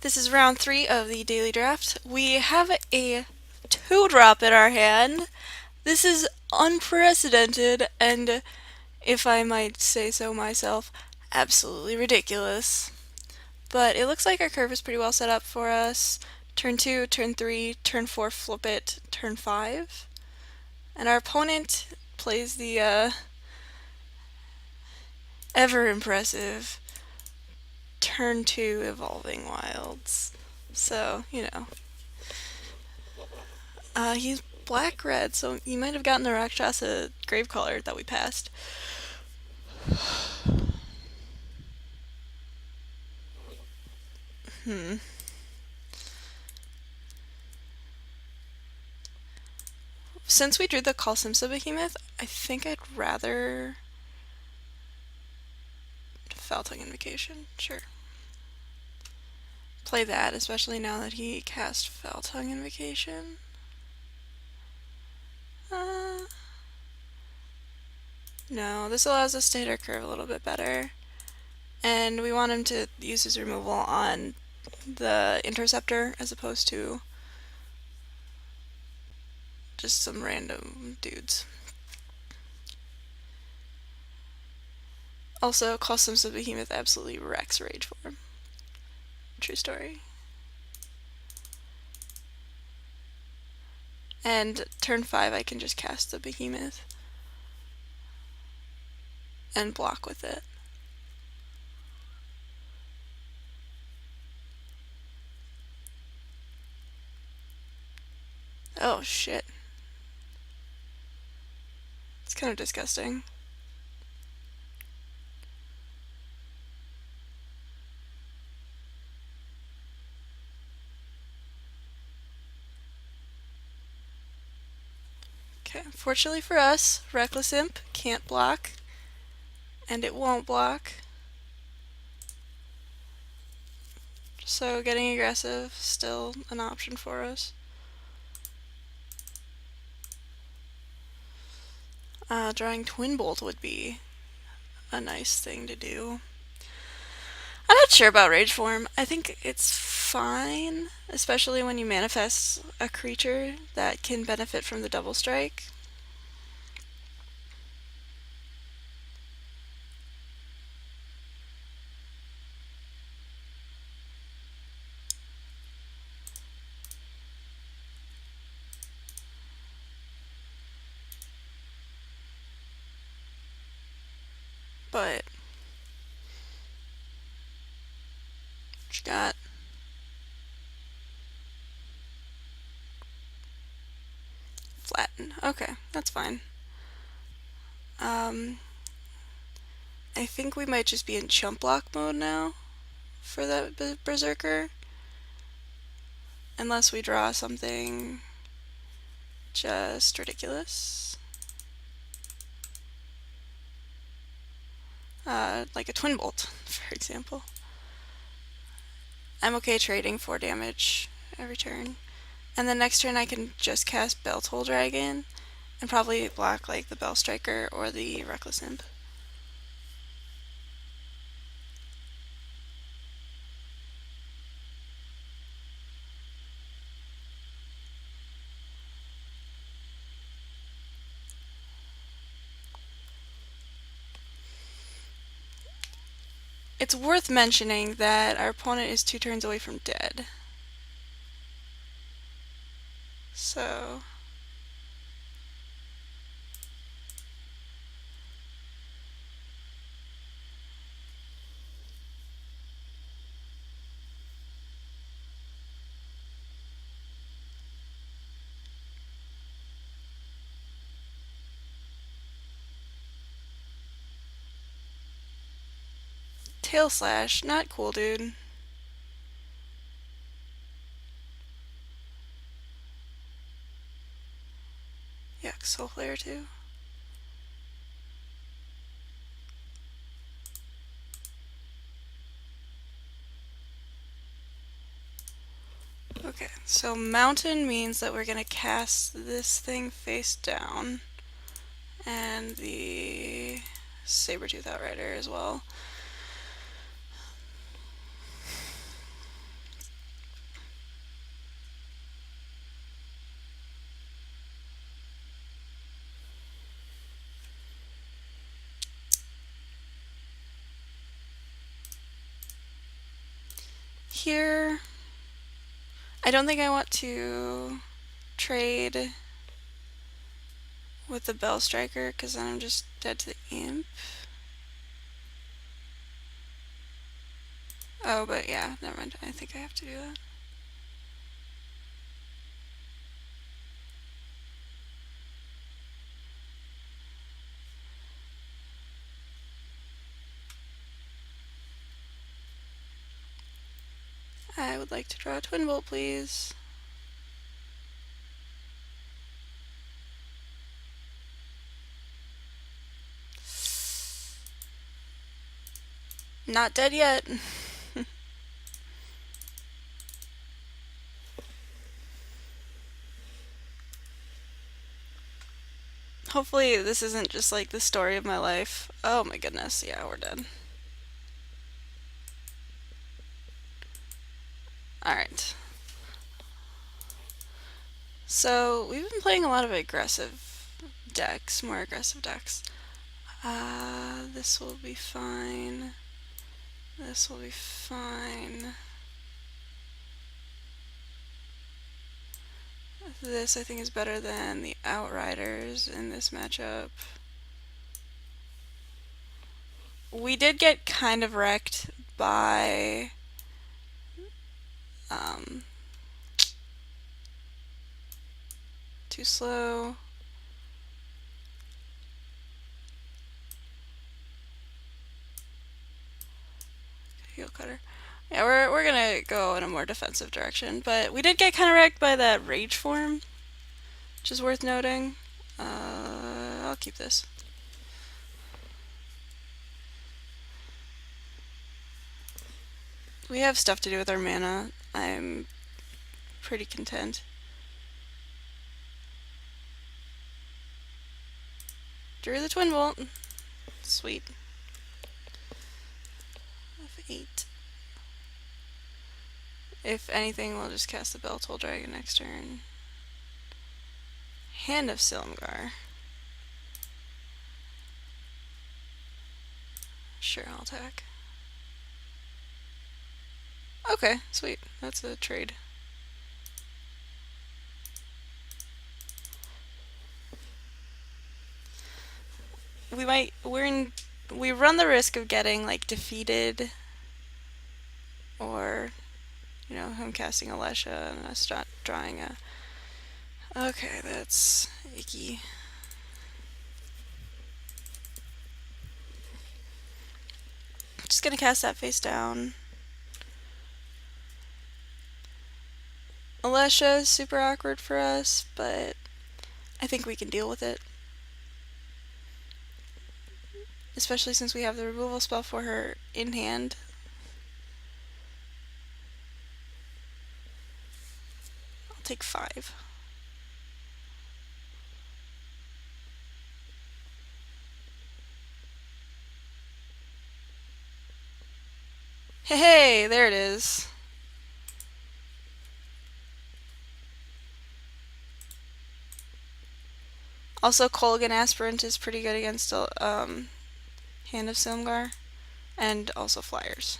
This is round 3 of the daily draft. We have a 2-drop in our hand. This is unprecedented and, if I might say so myself, absolutely ridiculous. But it looks like our curve is pretty well set up for us. Turn 2, turn 3, turn 4, flip it, turn 5. And our opponent plays the ever impressive turn 2 Evolving Wilds. So, he's black-red, so he might have gotten the Rakshasa Gravecaller that we passed. Since we drew the Kalsimsa Behemoth, I think I'd rather Foul-Tongue Invocation. Sure. Play that, especially now that he cast Foul-Tongue Invocation. No, this allows us to hit our curve a little bit better. And we want him to use his removal on the Interceptor as opposed to just some random dudes. Also, Kalsimsa Behemoth absolutely wrecks Rage Form. True story. And turn 5 I can just cast the Behemoth and block with it. Oh shit. It's kind of disgusting. Okay, fortunately for us, Reckless Imp can't block, and it won't block. So getting aggressive still an option for us. Drawing Twin Bolt would be a nice thing to do. I'm not sure about Rage Form. I think it's fine, especially when you manifest a creature that can benefit from the double strike. But what you got? Flatten. Okay, that's fine. I think we might just be in chump block mode now for that Berserker. Unless we draw something just ridiculous. Like a Twin Bolt, for example. I'm okay trading 4 damage every turn. And the next turn I can just cast Belltoll Dragon and probably block like the Bell Striker or the Reckless Imp. It's worth mentioning that our opponent is 2 turns away from dead. So Tail Slash, not cool, dude. Yuck, Soul Flare too. Okay, so Mountain means that we're gonna cast this thing face down. And the Sabertooth Outrider as well. here. I don't think I want to trade with the Bell Striker because then I'm just dead to the Imp. Oh, but yeah, never mind. I think I have to do that. I would like to draw a Twin Bolt, please. Not dead yet. Hopefully this isn't just like the story of my life. Oh my goodness, yeah, we're dead. Alright. So, we've been playing a lot of aggressive decks, more aggressive decks. This will be fine. This will be fine. This, I think, is better than the Outriders in this matchup. We did get kind of wrecked by too slow. Heel cutter. Yeah, we're gonna go in a more defensive direction, but we did get kind of wrecked by that rage form, which is worth noting. I'll keep this. We have stuff to do with our mana. I'm pretty content. Drew the Twin Bolt. Sweet. F8. If anything, we'll just cast the Bell-Toll Dragon next turn. Hand of Silumgar. Sure, I'll attack. Okay, sweet. That's a trade. We run the risk of getting like defeated, or you know, him casting a Lesha and us drawing a. Okay, that's icky. Just gonna cast that face down. Alesha is super awkward for us, but I think we can deal with it. Especially since we have the removal spell for her in hand. I'll take 5. Hey, there it is. Also, Kolaghan Aspirant is pretty good against Hand of Silumgar, and also Flyers.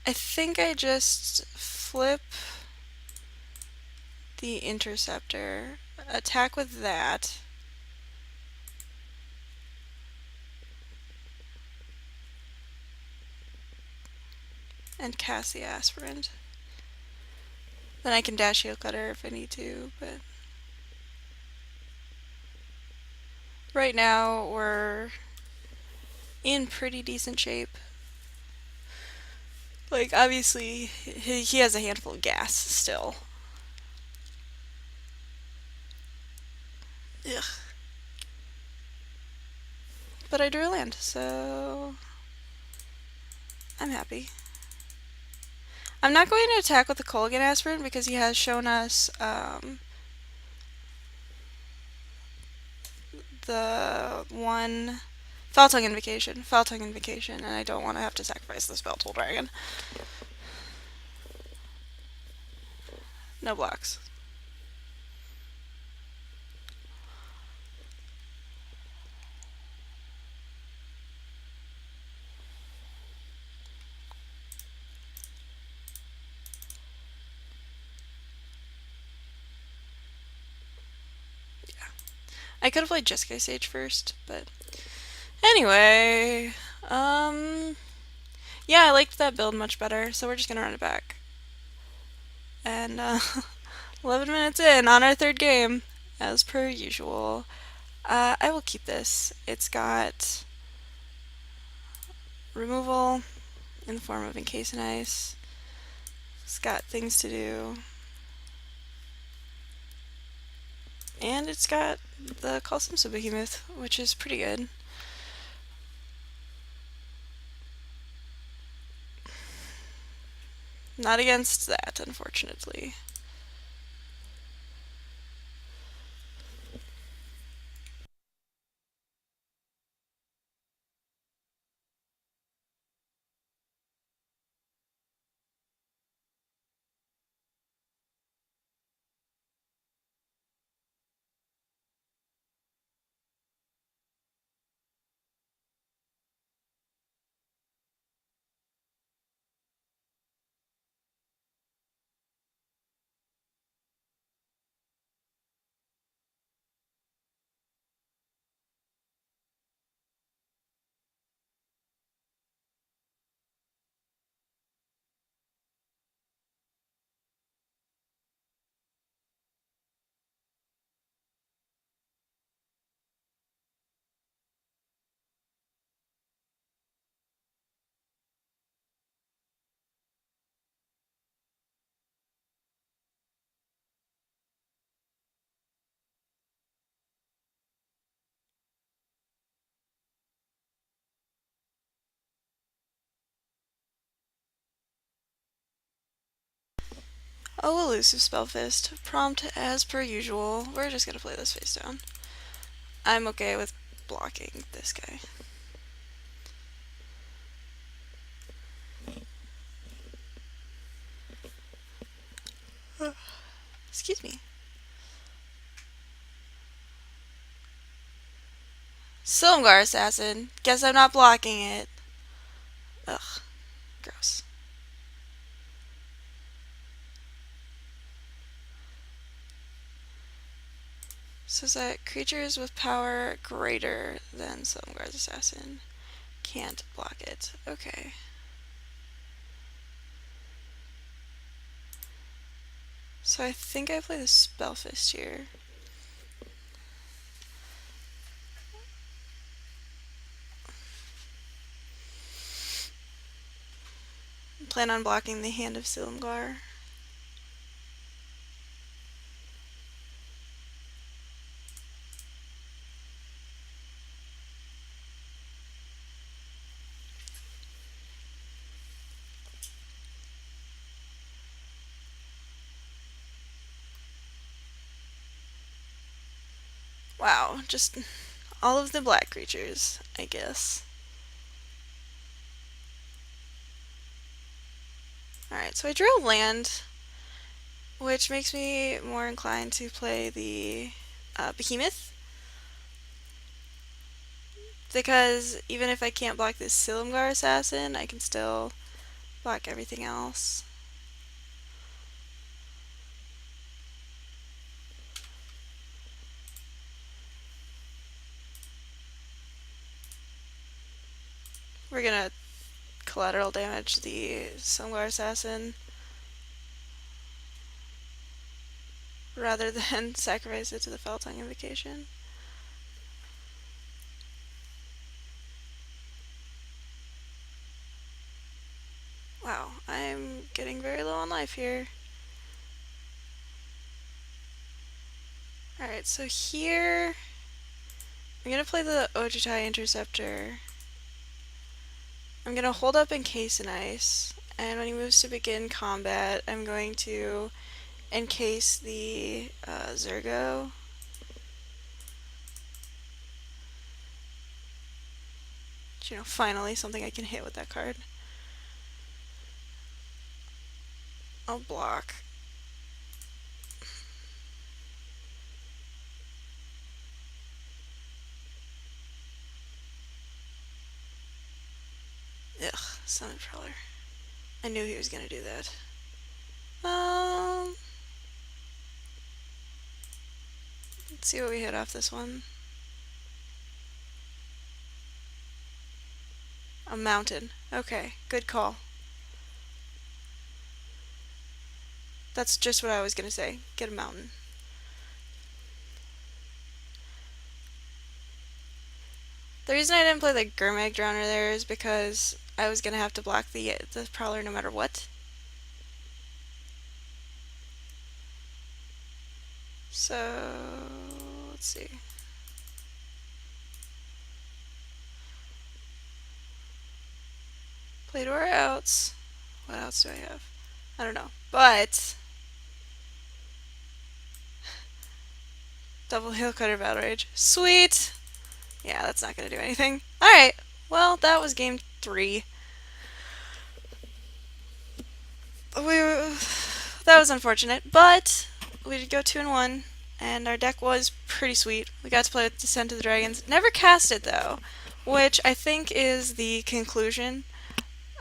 I think I just flip the Interceptor, attack with that, and cast the Aspirant. Then I can dash Heel Cutter if I need to, but right now we're in pretty decent shape. Like, obviously, he has a handful of gas still. Ugh. But I drew a land, so I'm happy. I'm not going to attack with the Kolaghan Aspirant because he has shown us the one Foul Tongue Invocation, and I don't want to have to sacrifice the Spell Tool Dragon. No blocks. I could have played Jeskai Sage first, but anyway, yeah, I liked that build much better, so we're just gonna run it back. And 11 minutes in on our third game, as per usual. I will keep this. It's got removal in the form of Encase in Ice. It's got things to do. And it's got the Call Behemoth, which is pretty good. Not against that, unfortunately. Oh, elusive Spellfist. Prompt as per usual. We're just gonna play this face down. I'm okay with blocking this guy. Excuse me. Silumgar Assassin. Guess I'm not blocking it. Ugh. Gross. Says that creatures with power greater than Silumgar's Assassin can't block it. Okay. So I think I play the Spellfist here. Plan on blocking the Hand of Silumgar. Wow, just all of the black creatures, I guess. Alright, so I drew a land, which makes me more inclined to play the Behemoth. Because even if I can't block this Silumgar Assassin, I can still block everything else. We're gonna collateral damage the Silumgar Assassin rather than sacrifice it to the Foul Tongue Invocation. Wow, I'm getting very low on life here. Alright, so here I'm gonna play the Ojutai Interceptor. I'm gonna hold up Encase in Ice, and when he moves to begin combat, I'm going to encase the Zergo. You know, finally something I can hit with that card. I'll block. Ugh, Summon Prowler. I knew he was gonna do that. Let's see what we hit off this one. A mountain. Okay, good call. That's just what I was gonna say. Get a mountain. The reason I didn't play the Gurmag Drowner there is because I was gonna have to block the Prowler no matter what. So let's see. Played or outs. What else do I have? I don't know. But double heel cutter battle rage. Sweet! Yeah, that's not gonna do anything. Alright, well, that was game 3. That was unfortunate, but we did go 2-1, and our deck was pretty sweet. We got to play with Descent of the Dragons. Never cast it, though, which I think is the conclusion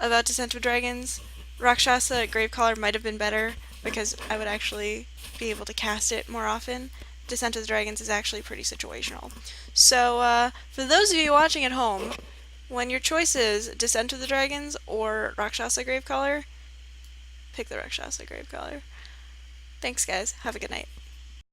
about Descent of Dragons. Rakshasa Gravecaller might have been better, because I would actually be able to cast it more often. Descent of the Dragons is actually pretty situational. So, for those of you watching at home, when your choice is Descent of the Dragons or Rakshasa Gravecaller, pick the Rakshasa Gravecaller. Thanks, guys. Have a good night.